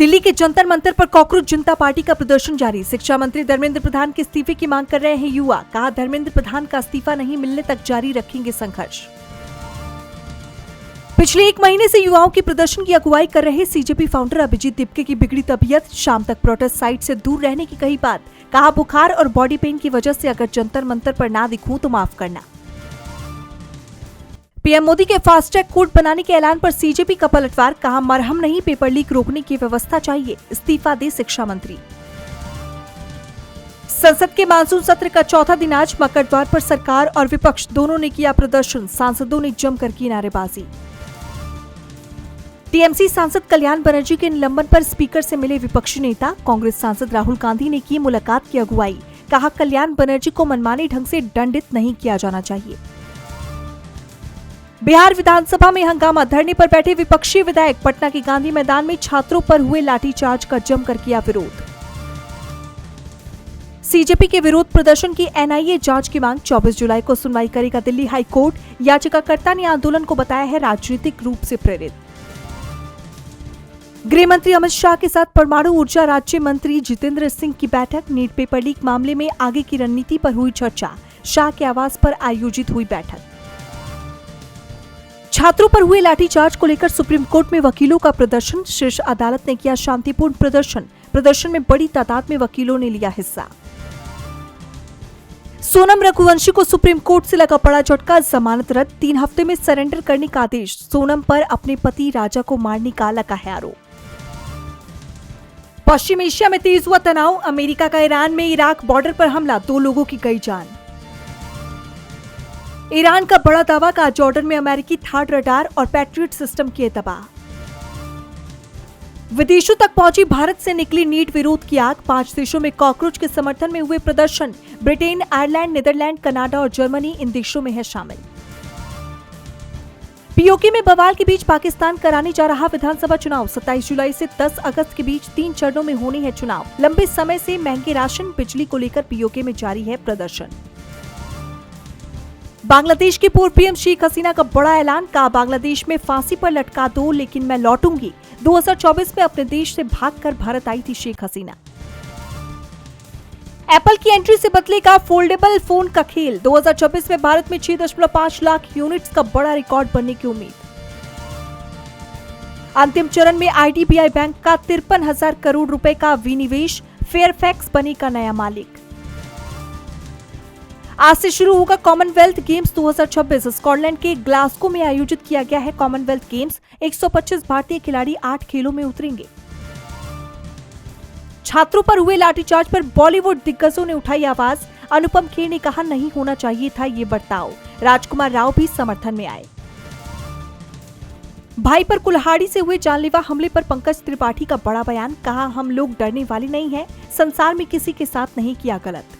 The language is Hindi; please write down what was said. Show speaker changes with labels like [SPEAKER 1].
[SPEAKER 1] दिल्ली के जंतर मंतर पर कॉकरोच जनता पार्टी का प्रदर्शन जारी। शिक्षा मंत्री धर्मेंद्र प्रधान के इस्तीफे की मांग कर रहे हैं युवा। कहा, धर्मेंद्र प्रधान का इस्तीफा नहीं मिलने तक जारी रखेंगे संघर्ष। पिछले 1 महीने से युवाओं के प्रदर्शन की अगुवाई कर रहे सीजेपी फाउंडर अभिजीत दिपके की बिगड़ी तबीयत, शाम तक प्रोटेस्ट साइट से दूर रहने की कही बात। कहा, बुखार और बॉडी पेन की वजह से अगर जंतर मंतर पर ना दिखूं तो माफ करना। पीएम मोदी के फास्टैग कोड बनाने के ऐलान पर सीजेपी का पलटवार। कहा, मरहम नहीं पेपर लीक रोकने की व्यवस्था चाहिए, इस्तीफा दे शिक्षा मंत्री। संसद के मानसून सत्र का चौथा दिन आज मकर द्वार पर सरकार और विपक्ष दोनों ने किया प्रदर्शन। सांसदों ने जमकर की नारेबाजी। टीएमसी सांसद कल्याण बनर्जी के निलंबन पर स्पीकर से मिले विपक्षी नेता। कांग्रेस सांसद राहुल गांधी ने की मुलाकात की अगुवाई। कहा, कल्याण बनर्जी को मनमाने ढंग से दंडित नहीं किया जाना चाहिए। बिहार विधानसभा में हंगामा, धरने पर बैठे विपक्षी विधायक। पटना के गांधी मैदान में छात्रों पर हुए लाठीचार्ज का जमकर किया विरोध। सीजेपी के विरोध प्रदर्शन की एनआईए जांच की मांग। 24 जुलाई को सुनवाई करेगा दिल्ली हाई कोर्ट। याचिकाकर्ता ने आंदोलन को बताया है राजनीतिक रूप से प्रेरित। गृह मंत्री अमित शाह के साथ परमाणु ऊर्जा राज्य मंत्री जितेंद्र सिंह की बैठक। नीट पेपर लीक मामले में आगे की रणनीति पर हुई चर्चा। शाह के आवास पर आयोजित हुई बैठक। छात्रों पर हुए लाठीचार्ज को लेकर सुप्रीम कोर्ट में वकीलों का प्रदर्शन। शीर्ष अदालत ने किया शांतिपूर्ण प्रदर्शन। प्रदर्शन में बड़ी तादाद में वकीलों ने लिया हिस्सा। सोनम रघुवंशी को सुप्रीम कोर्ट से लगा बड़ा झटका, जमानत रद्द। 3 हफ्ते में सरेंडर करने का आदेश। सोनम पर अपने पति राजा को मारने का लगा है आरोप। पश्चिम एशिया में तेज हुआ तनाव। अमेरिका का ईरान में इराक बॉर्डर पर हमला, 2 लोगों की गई जान। ईरान का बड़ा दावा। का जॉर्डन में अमेरिकी थर्ड रडार और पैट्रियट सिस्टम किए तबाह। विदेशों तक पहुंची भारत से निकली नीट विरोध की आग। 5 देशों में कॉकरोच के समर्थन में हुए प्रदर्शन। ब्रिटेन, आयरलैंड, नीदरलैंड, कनाडा और जर्मनी इन देशों में है शामिल। पीओके में बवाल के बीच पाकिस्तान कराने जा रहा विधानसभा चुनाव। 27 जुलाई से 10 अगस्त के बीच 3 चरणों में होने हैं चुनाव। लंबे समय से महंगे राशन, बिजली को लेकर पीओके में जारी है प्रदर्शन। बांग्लादेश की पूर्व पीएम शेख हसीना का बड़ा ऐलान। कहा, बांग्लादेश में फांसी पर लटका दो लेकिन मैं लौटूंगी। 2024 में अपने देश से भागकर भारत आई थी शेख हसीना। एप्पल की एंट्री से बदलेगा फोल्डेबल फोन का खेल। 2024 में भारत में 6.5 लाख यूनिट्स का बड़ा रिकॉर्ड बनने की उम्मीद। अंतिम चरण में आईडीबीआई बैंक का 53,000 करोड़ रुपए का विनिवेश। फेयरफैक्स बनेगा नया मालिक। आज से शुरू होगा कॉमनवेल्थ गेम्स 2026। स्कॉटलैंड के ग्लासगो में आयोजित किया गया है कॉमनवेल्थ गेम्स। 125 भारतीय खिलाड़ी 8 खेलों में उतरेंगे। छात्रों पर हुए लाठीचार्ज पर बॉलीवुड दिग्गजों ने उठाई आवाज। अनुपम खेर ने कहा, नहीं होना चाहिए था ये बर्ताव। राजकुमार राव भी समर्थन में आए। भाई पर कुल्हाड़ी से हुए जानलेवा हमले पर पंकज त्रिपाठी का बड़ा बयान। कहा, हम लोग डरने वाले नहीं हैं, संसार में किसी के साथ नहीं किया गलत।